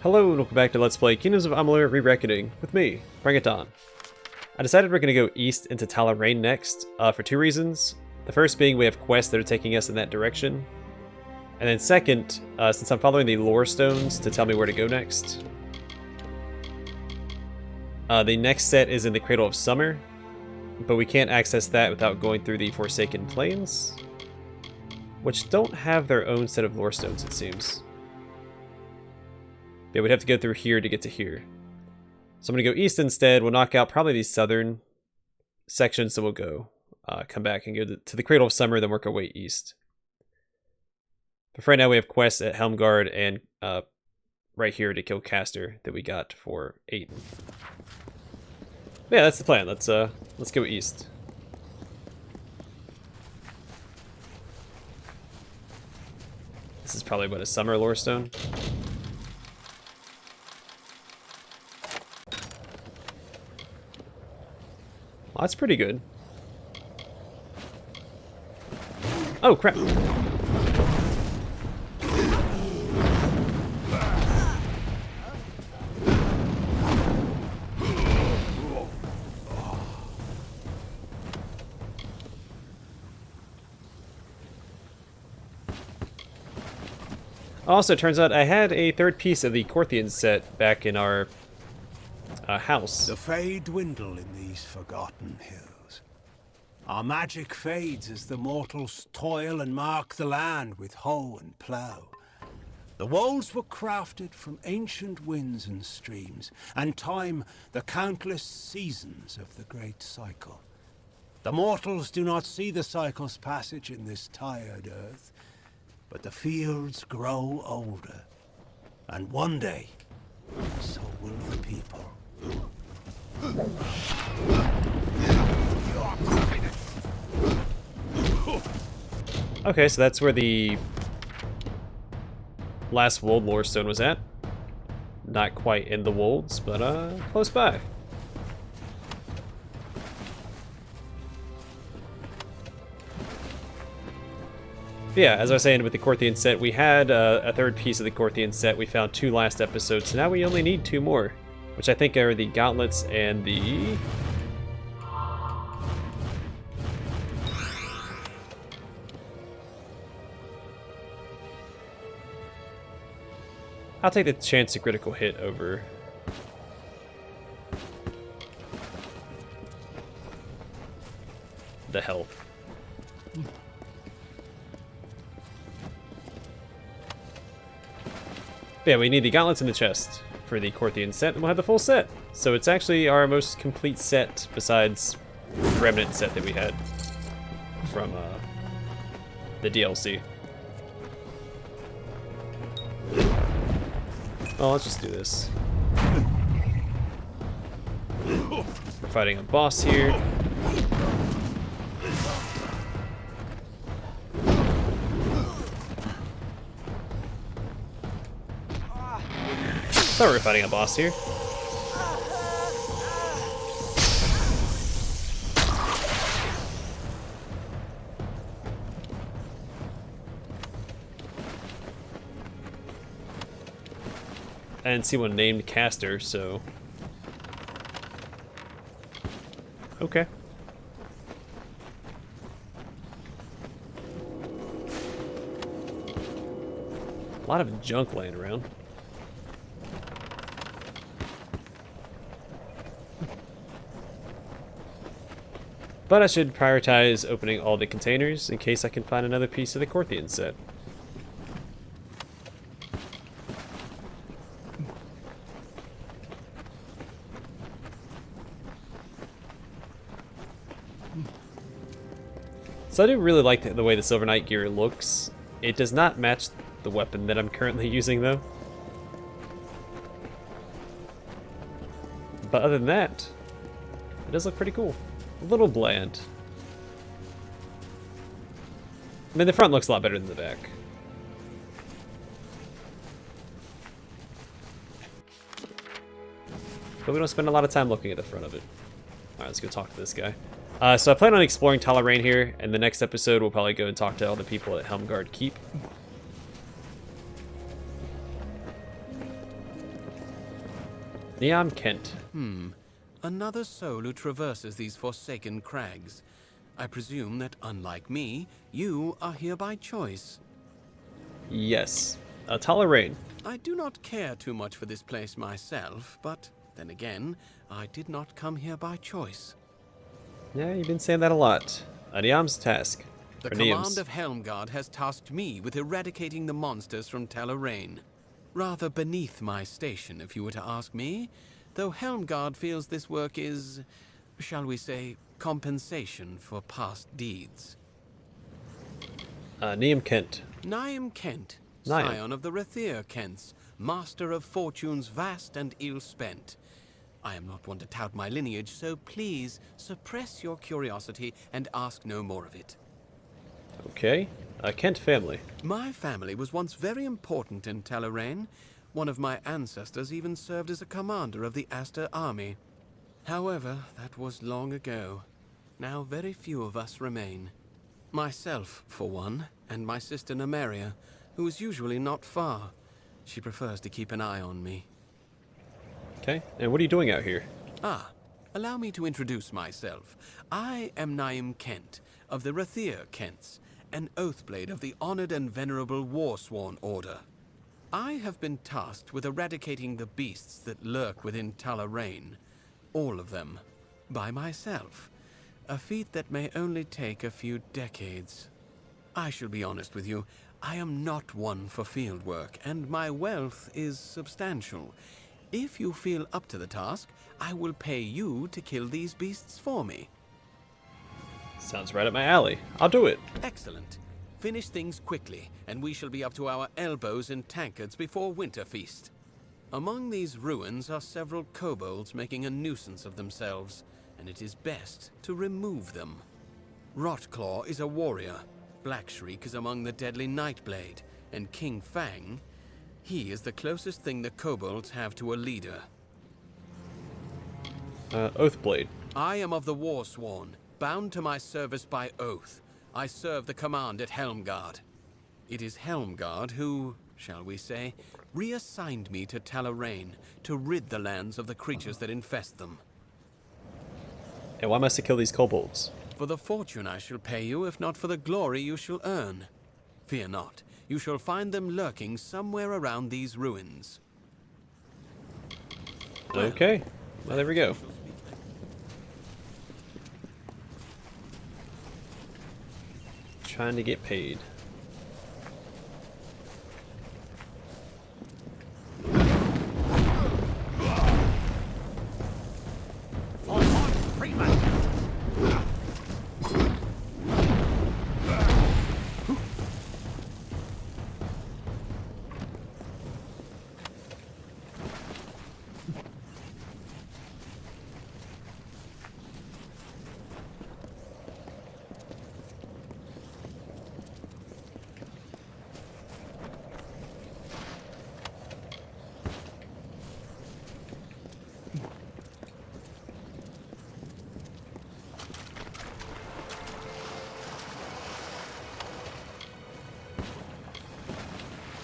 Hello and welcome back to Let's Play Kingdoms of Amalur Re-Reckoning with me, Brigand Hall. I decided we're going to go east into Tala-Rane next, for two reasons. The first being we have quests that are taking us in that direction. And then second, since I'm following the lorestones to tell me where to go next. The next set is in the Cradle of Summer, but we can't access that without going through the Forsaken Plains, which don't have their own set of lorestones, it seems. Yeah, we'd have to go through here to get to here. So I'm going to go east instead. We'll knock out probably these southern sections, so we'll go come back and go to the Cradle of Summer, then work our way east. But for right now, we have quests at Helmgard and right here to kill Castor that we got for 8. Yeah, that's the plan. Let's go east. This is probably what, a summer lorestone? Well, that's pretty good. Oh, crap. Also, it turns out I had a third piece of the Corthian set back in our house. The Fae dwindle in these forgotten hills. Our magic fades as the mortals toil and mark the land with hoe and plough. The walls were crafted from ancient winds and streams, and time the countless seasons of the great cycle. The mortals do not see the cycle's passage in this tired earth, but the fields grow older, and one day, so will the people. Okay, so that's where the last Wold Lorestone was at. Not quite in the Wolds, but close by. Yeah, as I was saying with the Corthian set, we had a third piece of the Corthian set. We found 2 last episodes, so now we only need 2 more, which I think are the gauntlets and the... I'll take the chance to critical hit over the health. Yeah, we need the gauntlets in the chest for the Corthian set, and we'll have the full set. So it's actually our most complete set besides the Remnant set that we had from the DLC. Well, let's just do this. We're fighting a boss here. Thought we were fighting a boss here. I didn't see one named Castor, so... Okay. A lot of junk laying around. But I should prioritize opening all the containers in case I can find another piece of the Corthian set. So I do really like the way the Silver Knight gear looks. It does not match the weapon that I'm currently using though. But other than that, it does look pretty cool. A little bland. I mean, the front looks a lot better than the back. But we don't spend a lot of time looking at the front of it. Alright, let's go talk to this guy. So I plan on exploring Tala-Rane here, and the next episode we'll probably go and talk to all the people at Helmgard Keep. Niam Kent. Another soul who traverses these forsaken crags. I presume that, unlike me, you are here by choice. Yes. Tala-Rane. I do not care too much for this place myself, but then again, I did not come here by choice. Yeah, you've been saying that a lot. Niam's task. The Or command Niam's. of Helmgard has tasked me with eradicating the monsters from Tala-Rane. Rather beneath my station, if you were to ask me, though Helmgard feels this work is, shall we say, compensation for past deeds. Niam Kent. Niam Kent, Niam. scion of the Rathir Kents, master of fortunes vast and ill-spent. I am not one to tout my lineage, so please suppress your curiosity and ask no more of it. Okay. Kent family. My family was once very important in Tala-Rane. One of my ancestors even served as a commander of the Astor army. However, that was long ago. Now very few of us remain. Myself, for one, and my sister Nymeria, who is usually not far. She prefers to keep an eye on me. Okay. And what are you doing out here? Allow me to introduce myself. I am Niam Kent, of the Rathir Kents, an Oathblade of the honored and venerable Warsworn Order. I have been tasked with eradicating the beasts that lurk within Tala-Rane. All of them. By myself. A feat that may only take a few decades. I shall be honest with you, I am not one for field work, and my wealth is substantial. If you feel up to the task, I will pay you to kill these beasts for me. Sounds right up my alley. I'll do it. Excellent. Finish things quickly, and we shall be up to our elbows in tankards before winter feast. Among these ruins are several kobolds making a nuisance of themselves, and it is best to remove them. Rotclaw is a warrior, Blackshriek is among the deadly Nightblade, and King Fang, he is the closest thing the kobolds have to a leader. Oathblade. I am of the Warsworn, bound to my service by oath. I serve the command at Helmgard. It is Helmgard who, shall we say, reassigned me to Tala-Rane to rid the lands of the creatures that infest them. And why must I kill these kobolds? For the fortune I shall pay you, if not for the glory you shall earn. Fear not, you shall find them lurking somewhere around these ruins. Okay. Well, there we go. Trying to get paid.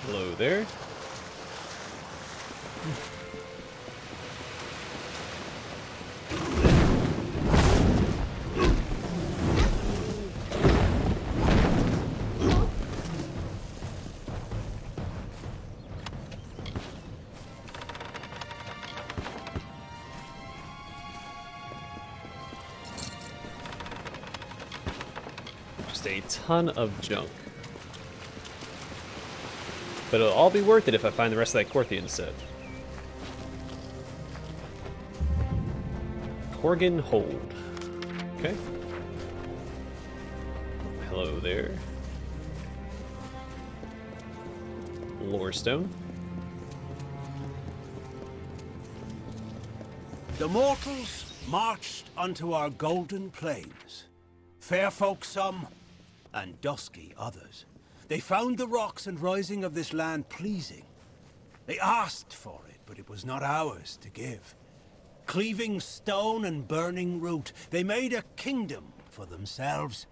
Hello there. Just a ton of junk. But it'll all be worth it if I find the rest of that Corthian set. Corgan Hold. Okay. Hello there. Lorestone. The mortals marched unto our golden plains. Fair folk some, and dusky others. They found the rocks and rising of this land pleasing. They asked for it, but it was not ours to give. Cleaving stone and burning root, they made a kingdom for themselves,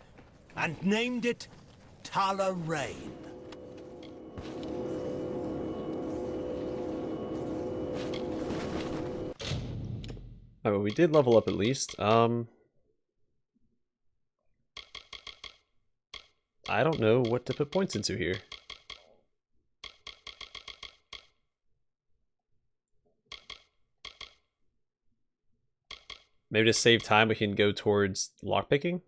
and named it Tala-Rane. Oh, we did level up at least. I don't know what to put points into here. Maybe to save time, we can go towards lockpicking.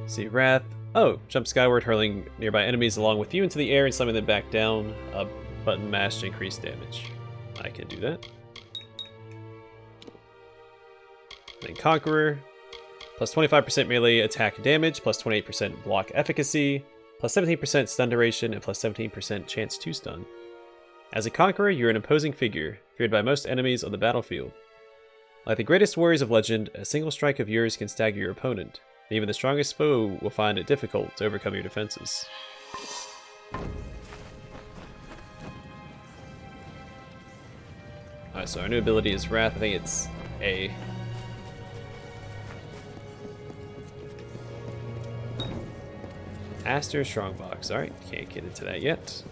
See, Wrath. Oh, jump skyward, hurling nearby enemies along with you into the air and slamming them back down. A button mashed to increase damage. I can do that. Then Conqueror. Plus 25% melee attack damage, plus 28% block efficacy, plus 17% stun duration, and plus 17% chance to stun. As a Conqueror, you're an imposing figure, feared by most enemies on the battlefield. Like the greatest warriors of legend, a single strike of yours can stagger your opponent. Even the strongest foe will find it difficult to overcome your defenses. Alright, so our new ability is Wrath. I think it's A. Astor Strongbox. Alright, can't get into that yet.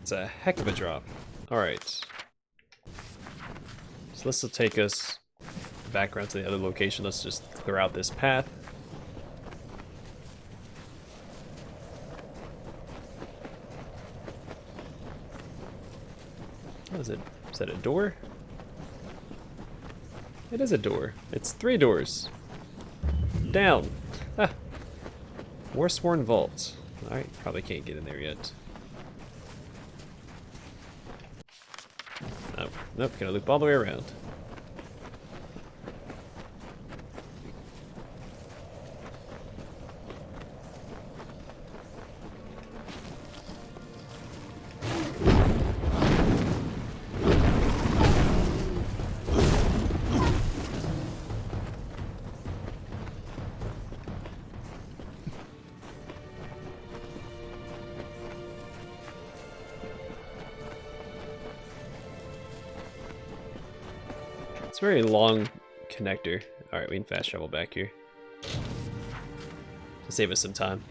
It's a heck of a drop. Alright. So this will take us back around to the other location. Let's just clear out this path. What is it? Is that a door? It is a door. It's 3 doors. Down. Ah. Warsworn Vault. Alright, probably can't get in there yet. Oh, nope, gonna loop all the way around. It's a very long connector. Alright, we can fast travel back here. To save us some time.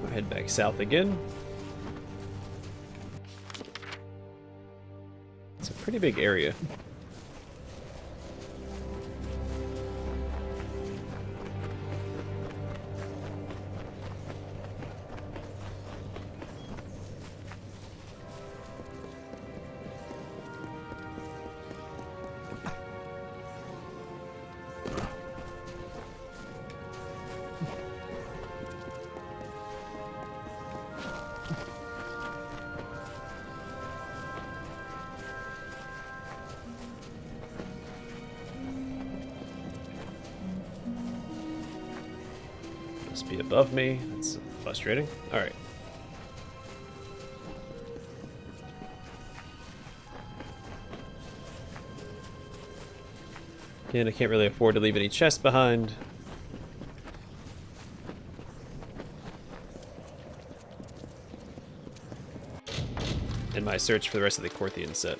We'll head back south again. It's a pretty big area. Must be above me. That's frustrating. Alright. Again, I can't really afford to leave any chests behind. In my search for the rest of the Corthian set.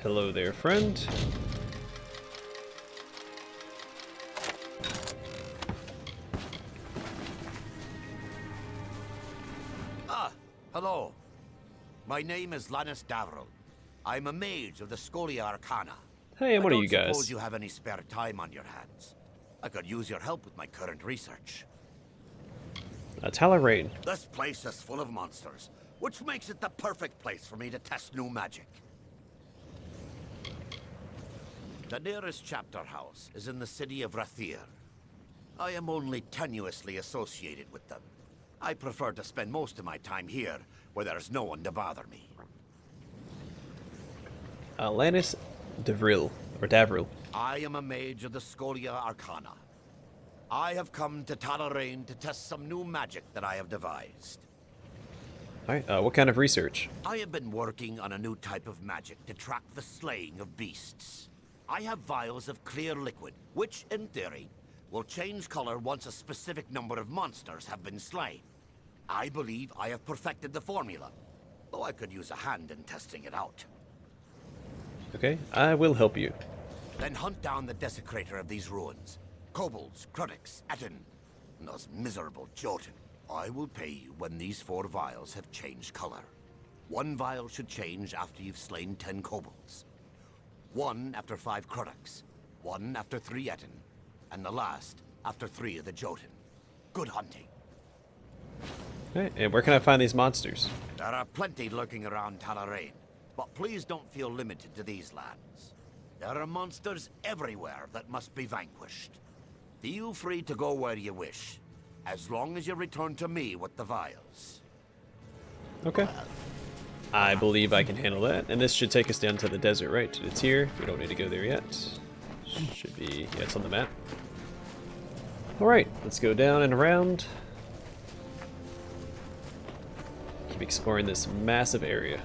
Hello there, friend. Ah, hello. My name is Lannis Davril. I'm a mage of the Scholia Arcana. Hey, I'm one of you I don't guys. suppose you have any spare time on your hands. I could use your help with my current research. Tala-Rane. This place is full of monsters, which makes it the perfect place for me to test new magic. The nearest chapter house is in the city of Rathir. I am only tenuously associated with them. I prefer to spend most of my time here, where there's no one to bother me. Alanis Davril, or Davril. I am a mage of the Scholia Arcana. I have come to Tala-Rane to test some new magic that I have devised. Alright, what kind of research? I have been working on a new type of magic to track the slaying of beasts. I have vials of clear liquid, which, in theory, will change color once a specific number of monsters have been slain. I believe I have perfected the formula, though I could use a hand in testing it out. Okay, I will help you. Then hunt down the desecrator of these ruins. Kobolds, Krudix, Etten, and those miserable Jotun. I will pay you when these 4 vials have changed color. 1 vial should change after you've slain 10 kobolds. 1 after 5 Krudix. 1 after 3 Etten. And the last after 3 of the Jotun. Good hunting. Okay, and where can I find these monsters? There are plenty lurking around Tala-Rane, but please don't feel limited to these lands. There are monsters everywhere that must be vanquished. Feel free to go where you wish, as long as you return to me with the vials. Okay. I believe I can handle that. And this should take us down to the desert, right? To the tier. We don't need to go there yet. Should be, yeah, it's on the map. Alright, let's go down and around. Keep exploring this massive area.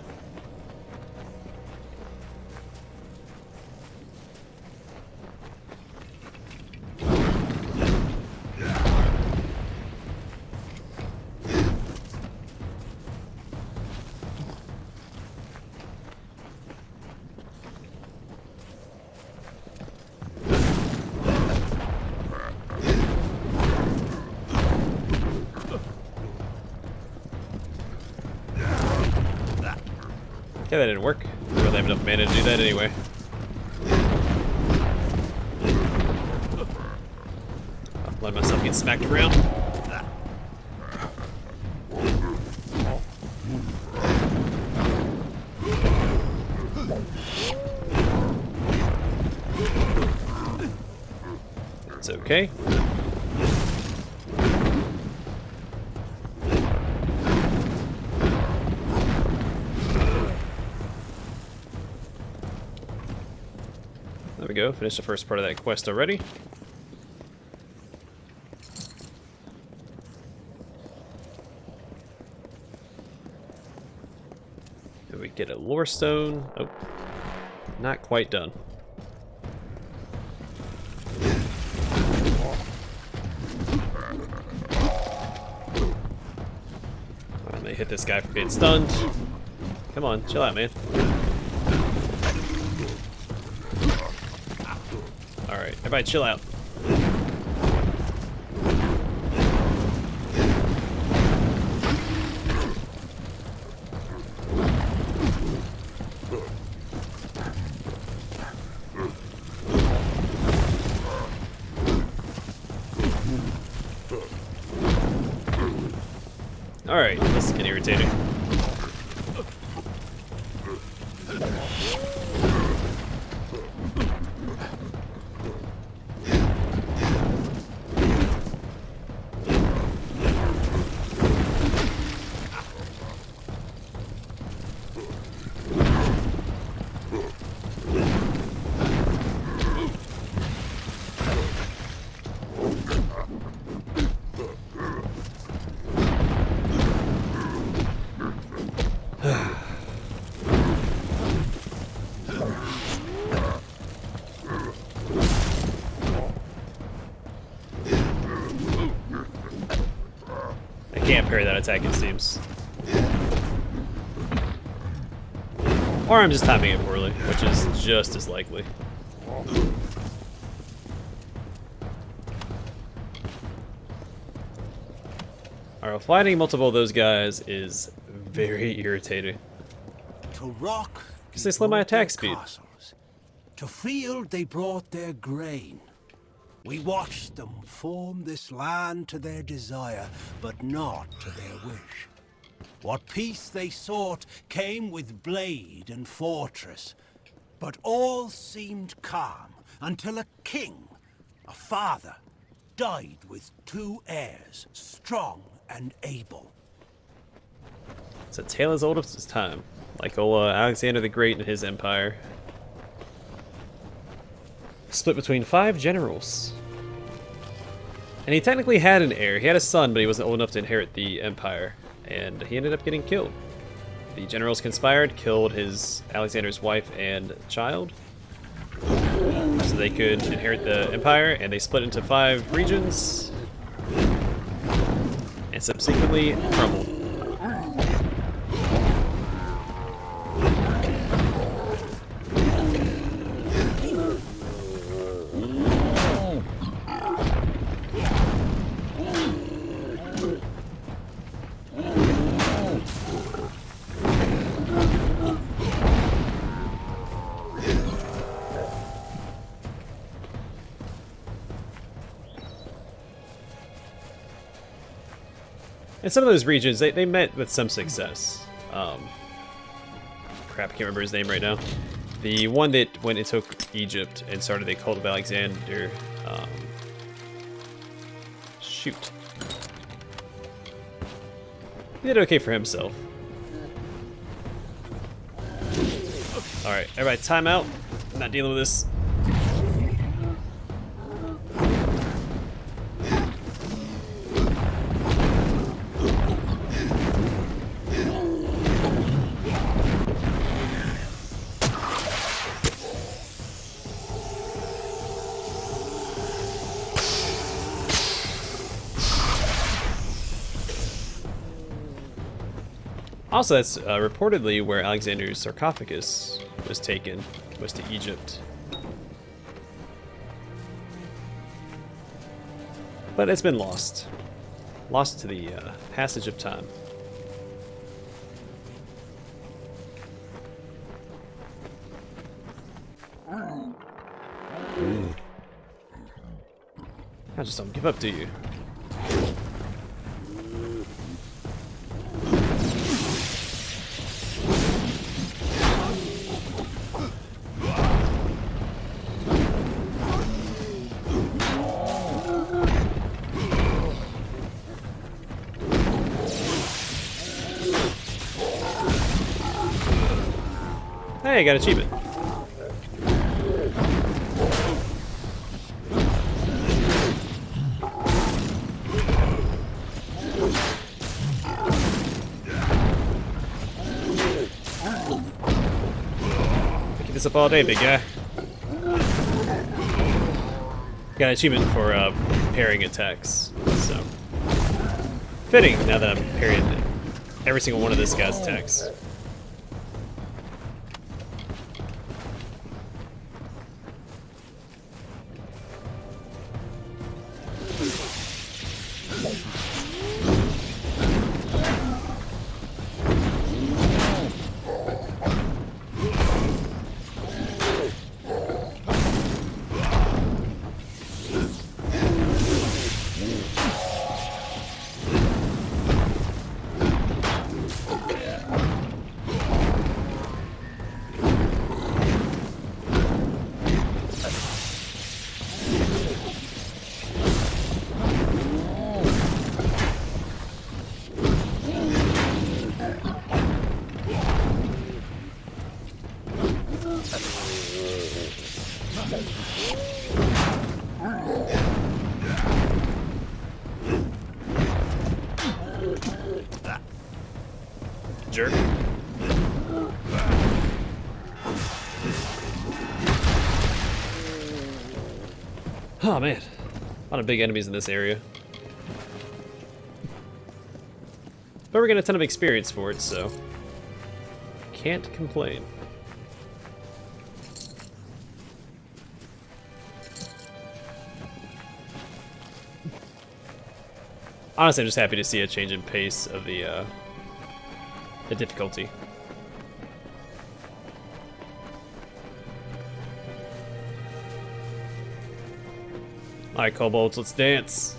Okay, that didn't work. I don't really have enough mana to do that anyway. I'll let myself get smacked around. It's okay. There we go, finished the first part of that quest already. Then we get a lore stone. Oh, not quite done. I'm gonna hit this guy for being stunned. Come on, chill out, man. Alright, everybody chill out. Alright, this is getting irritating. Can't parry that attack, it seems. Or I'm just timing it poorly, which is just as likely. Alright, fighting multiple of those guys is very irritating. To rock, Because they slow my brought their attack speed. castles. To field, they brought their grain. We watched them form this land to their desire, but not to their wish. What peace they sought came with blade and fortress, but all seemed calm until a king, a father, died with 2 heirs, strong and able. It's a tale as old as its time, like old Alexander the Great and his empire. Split between 5 generals. And he technically had an heir. He had a son, but he wasn't old enough to inherit the empire. And he ended up getting killed. The generals conspired, killed Alexander's wife and child, so they could inherit the empire, and they split into 5 regions, and subsequently crumbled. And some of those regions, they met with some success. Crap, I can't remember his name right now. The one that went and took Egypt and started the cult of Alexander. Shoot. He did okay for himself. Alright, everybody time out. I'm not dealing with this. Also, that's reportedly where Alexander's sarcophagus was taken, was to Egypt. But it's been lost. Lost to the passage of time. I just don't give up, do you? Hey, I got an achievement. Picking this up all day, big guy. Got an achievement for parrying attacks, so fitting now that I'm parrying every single one of this guy's attacks. Jerk. Oh man, a lot of big enemies in this area. But we're getting a ton of experience for it, so can't complain. Honestly, I'm just happy to see a change in pace of the difficulty. Hi, kobolds, let's dance.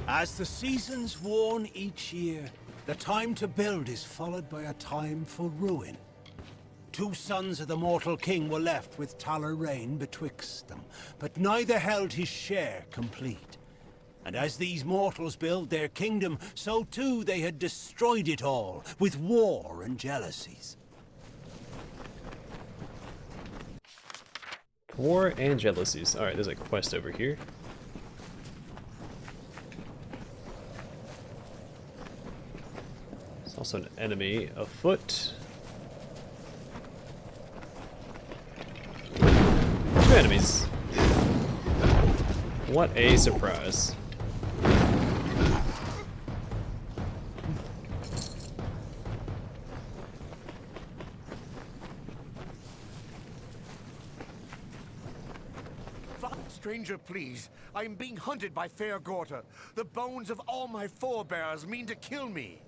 As the seasons warn each year, the time to build is followed by a time for ruin. 2 sons of the mortal king were left with Tala-Rane betwixt them, but neither held his share complete. And as these mortals build their kingdom, so too they had destroyed it all, with war and jealousies. War and jealousies. Alright, there's a quest over here. There's also an enemy afoot. 2 enemies. What a surprise. Stranger, please. I am being hunted by Fair Gorta. The bones of all my forebears mean to kill me.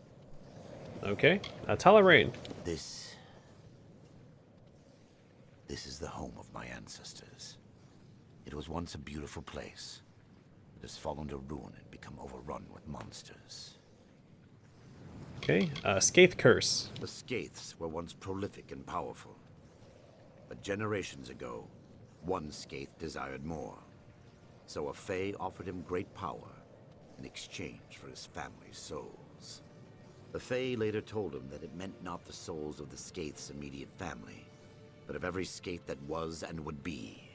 Okay, Tala-Rane. This is the home of my ancestors. It was once a beautiful place. It has fallen to ruin and become overrun with monsters. Okay, Scath Curse. The Scaths were once prolific and powerful. But generations ago, one Scath desired more. So a Fae offered him great power in exchange for his family's souls. The Fae later told him that it meant not the souls of the Scath's immediate family, but of every Scath that was and would be.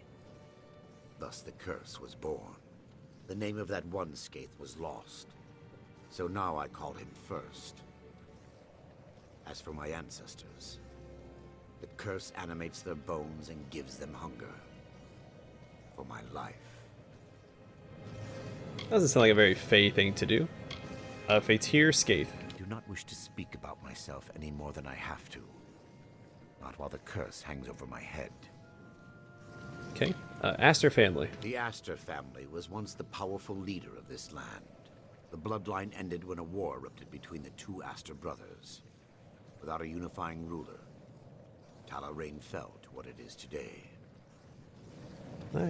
Thus the curse was born. The name of that one Scath was lost, so now I call him first. As for my ancestors, the curse animates their bones and gives them hunger for my life. Doesn't sound like a very Fae thing to do. Rathir, Scath. I do not wish to speak about myself any more than I have to. Not while the curse hangs over my head. Okay, Astor Family. The Astor Family was once the powerful leader of this land. The bloodline ended when a war erupted between the 2 Astor brothers. Without a unifying ruler, Tala-Rane fell to what it is today.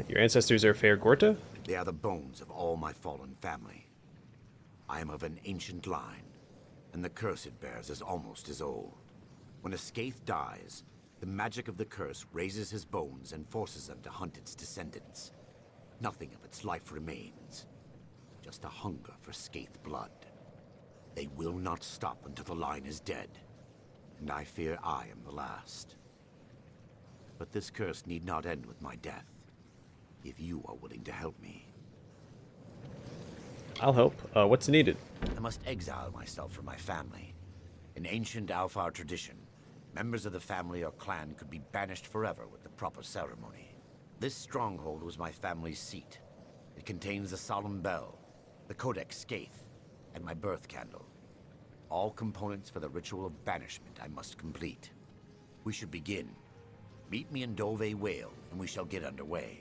Your ancestors are Fair Gorta? They are the bones of all my fallen family. I am of an ancient line, and the curse it bears is almost as old. When a Scath dies, the magic of the curse raises his bones and forces them to hunt its descendants. Nothing of its life remains, just a hunger for Scath blood. They will not stop until the line is dead, and I fear I am the last. But this curse need not end with my death, if you are willing to help me. I'll help. What's needed? I must exile myself from my family. In ancient Alfar tradition, members of the family or clan could be banished forever with the proper ceremony. This stronghold was my family's seat. It contains the solemn bell, the Codex Scath, and my birth candle. All components for the ritual of banishment I must complete. We should begin. Meet me in Dove Whale, and we shall get underway.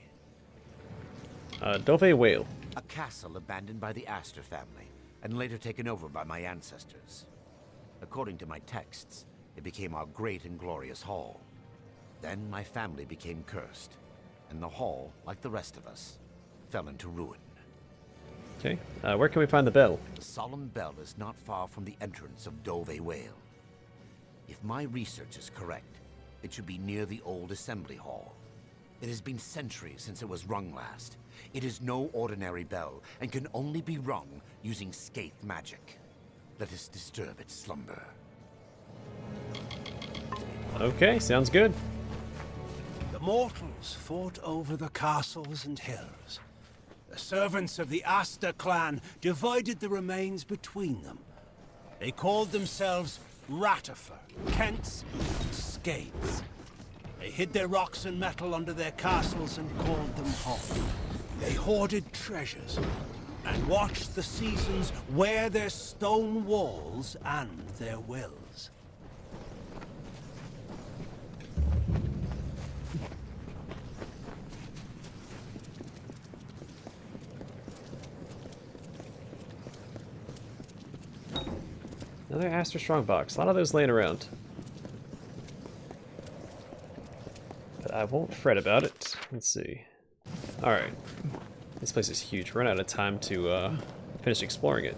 Dove Whale. A castle abandoned by the Astor family, and later taken over by my ancestors. According to my texts, it became our great and glorious hall. Then my family became cursed, and the hall, like the rest of us, fell into ruin. Okay, where can we find the bell? The solemn bell is not far from the entrance of Dove Whale. If my research is correct, it should be near the old assembly hall. It has been centuries since it was rung last. It is no ordinary bell, and can only be rung using Scath magic. Let us disturb its slumber. Okay, sounds good. The mortals fought over the castles and hills. The servants of the Astor clan divided the remains between them. They called themselves Rathir, Kents, and Scaths. They hid their rocks and metal under their castles and called them home. They hoarded treasures and watched the seasons wear their stone walls and their wills. Another Astor Strongbox. A lot of those laying around. But I won't fret about it. Let's see. Alright. This place is huge. We're running out of time to finish exploring it.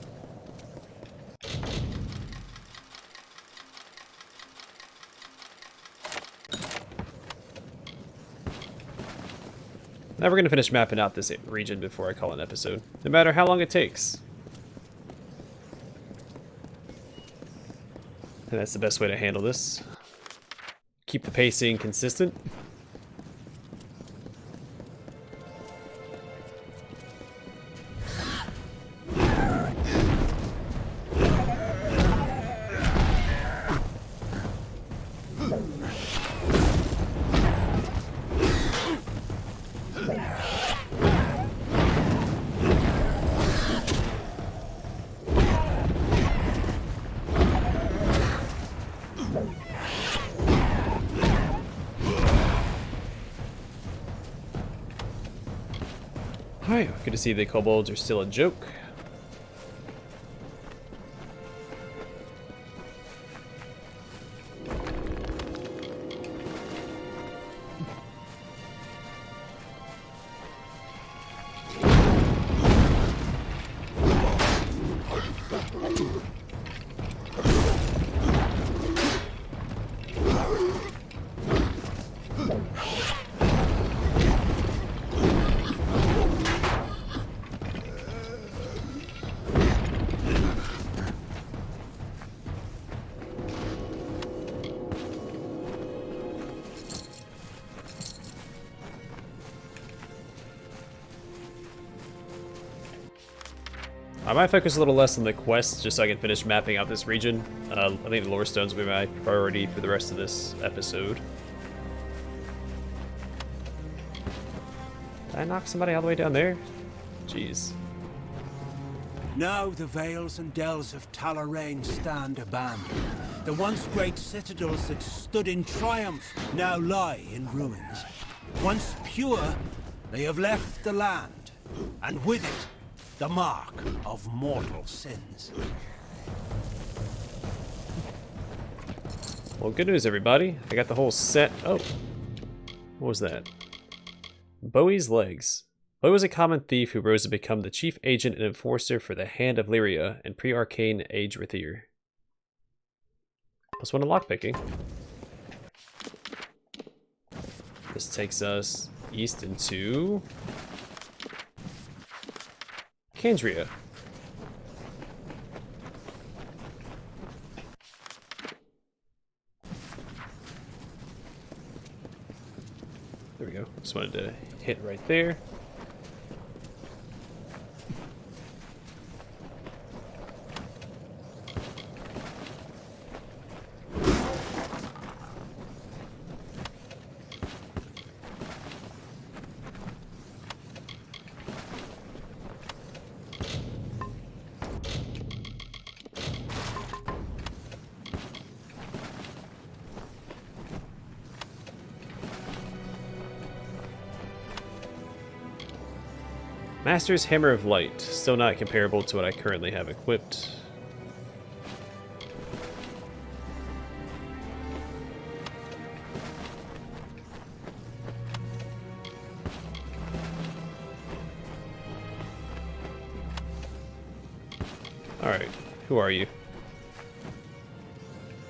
Now we're going to finish mapping out this region before I call it an episode. No matter how long it takes. And that's the best way to handle this. Keep the pacing consistent. Alright, good to see the kobolds are still a joke. I might focus a little less on the quests just so I can finish mapping out this region. I think the lorestones will be my priority for the rest of this episode. Did I knock somebody all the way down there? Jeez. Now the vales and dells of Tala-Rane stand abandoned. The once great citadels that stood in triumph now lie in ruins. Once pure, they have left the land, and with it, the mark of mortal sins. Well, good news, everybody. I got the whole set. Oh, what was that? Bowie's legs. Bowie was a common thief who rose to become the chief agent and enforcer for the Hand of Lyria and pre-arcane age Rathir. +1 to lockpicking. This takes us east into Kandria. There we go. Just wanted to hit right there. Master's Hammer of Light, still not comparable to what I currently have equipped. Alright, who are you?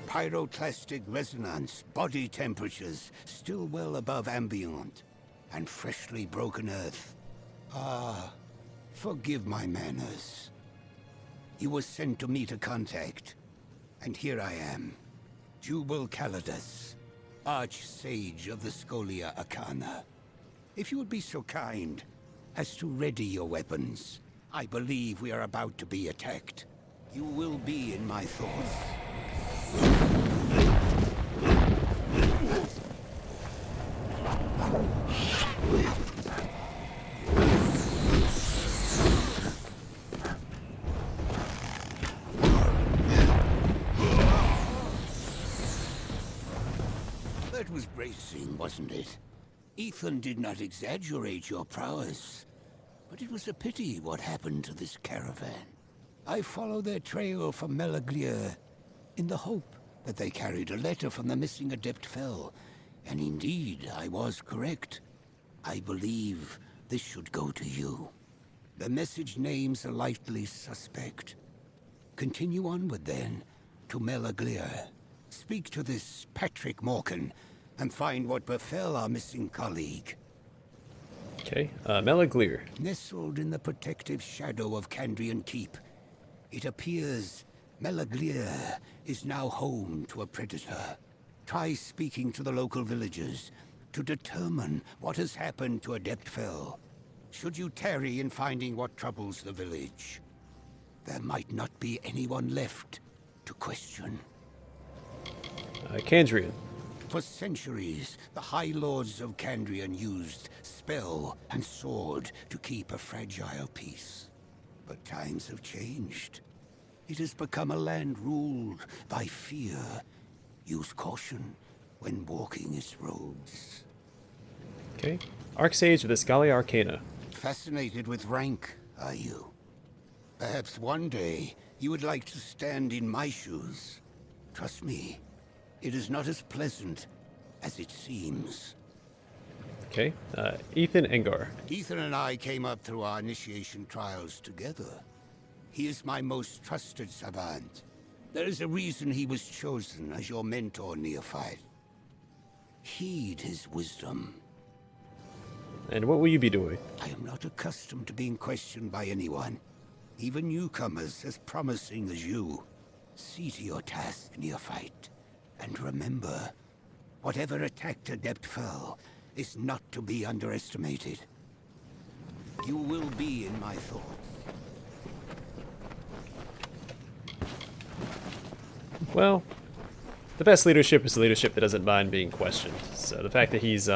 Pyroclastic resonance, body temperatures still well above ambient, and freshly broken earth. Ah, forgive my manners. You were sent to meet a contact, and here I am, Jubal Calidus, Arch-Sage of the Scholia Arcana. If you would be so kind as to ready your weapons, I believe we are about to be attacked. You will be in my thoughts. was bracing, wasn't it? Ethan did not exaggerate your prowess, but it was a pity what happened to this caravan. I followed their trail from Melaglir in the hope that they carried a letter from the missing Adept Fel, and indeed, I was correct. I believe this should go to you. The message names a likely suspect. Continue onward then, to Melaglir. Speak to this Patrick Morkan, and find what befell our missing colleague. Okay, Melaglir. Nestled in the protective shadow of Candrian Keep, it appears Melaglir is now home to a predator. Try speaking to the local villagers to determine what has happened to Adept Fel. Should you tarry in finding what troubles the village, there might not be anyone left to question. Candrian. For centuries, the High Lords of Candrian used spell and sword to keep a fragile peace. But times have changed. It has become a land ruled by fear. Use caution when walking its roads. Okay. Arcsage with Escalia Arcana. Fascinated with rank, are you? Perhaps one day you would like to stand in my shoes. Trust me, it is not as pleasant as it seems. Okay. Ethan Engar. Ethan and I came up through our initiation trials together. He is my most trusted savant. There is a reason he was chosen as your mentor, neophyte. Heed his wisdom. And what will you be doing? I am not accustomed to being questioned by anyone, even newcomers as promising as you. See to your task, neophyte. And remember, whatever attacked Adept Fel is not to be underestimated. You will be in my thoughts. Well, the best leadership is the leadership that doesn't mind being questioned. So the fact that he's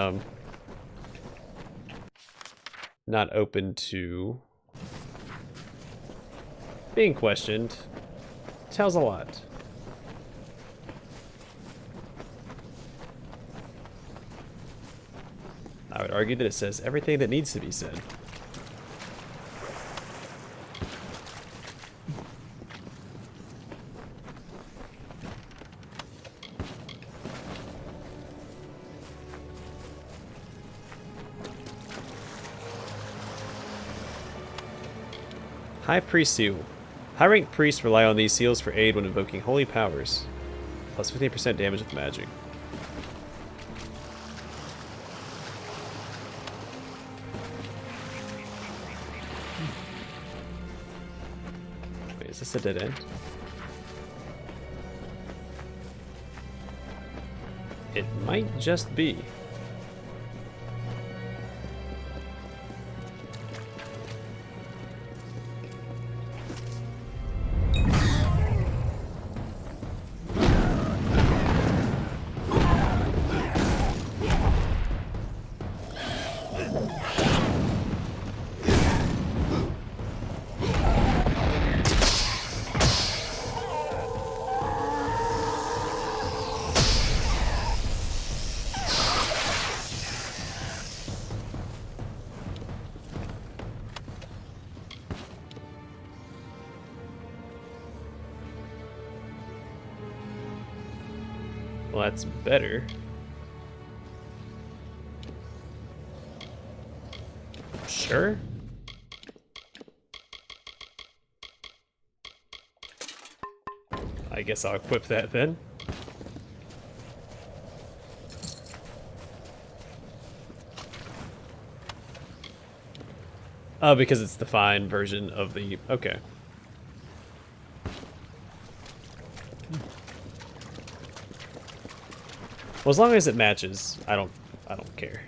not open to being questioned tells a lot. I would argue that it says everything that needs to be said. High Priest Seal. High-ranked priests rely on these seals for aid when invoking holy powers. Plus 15% damage with magic. Wait, is this a dead end? It might just be. Well, that's better. Sure. I guess I'll equip that then. Oh, because it's the fine version of the... Okay. Well, as long as it matches, I don't care.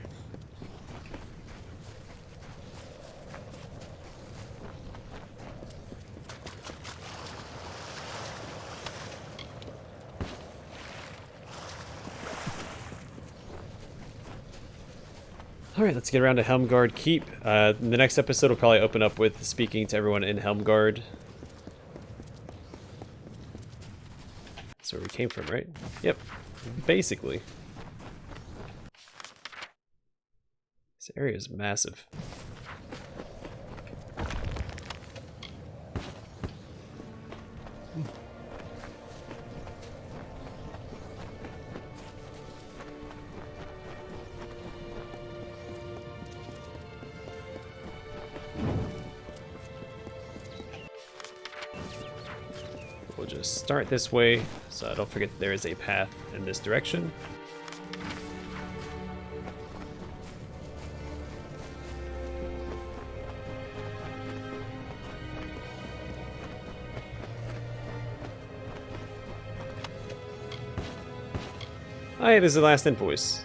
Alright, let's get around to Helmgard Keep. The next episode will probably open up with speaking to everyone in Helmgard. That's where we came from, right? Yep. Basically. This area is massive. We'll just start this way, so don't forget that there is a path in this direction. Oh yeah, this is the last invoice.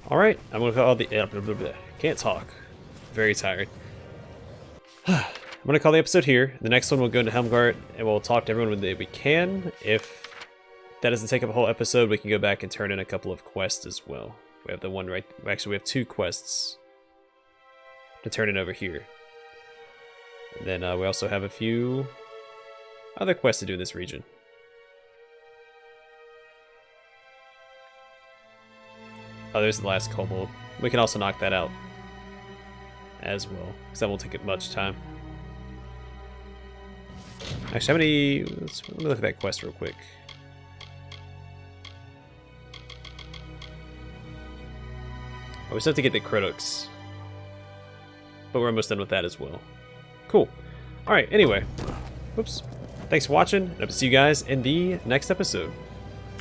Alright, I'm gonna call the can't talk. Very tired. I'm gonna call the episode here. The next one we'll go into Helmgart and we'll talk to everyone when we can. If that doesn't take up a whole episode, we can go back and turn in a couple of quests as well. We have the one right, actually we have 2 quests to turn in over here. And then we also have a few other quests to do in this region. Oh, there's the last kobold. We can also knock that out as well, because that won't take up much time. Actually, how many... let me look at that quest real quick. Oh, we still have to get the Crotux. But we're almost done with that as well. Cool. Alright, anyway. Whoops. Thanks for watching, and I hope to see you guys in the next episode.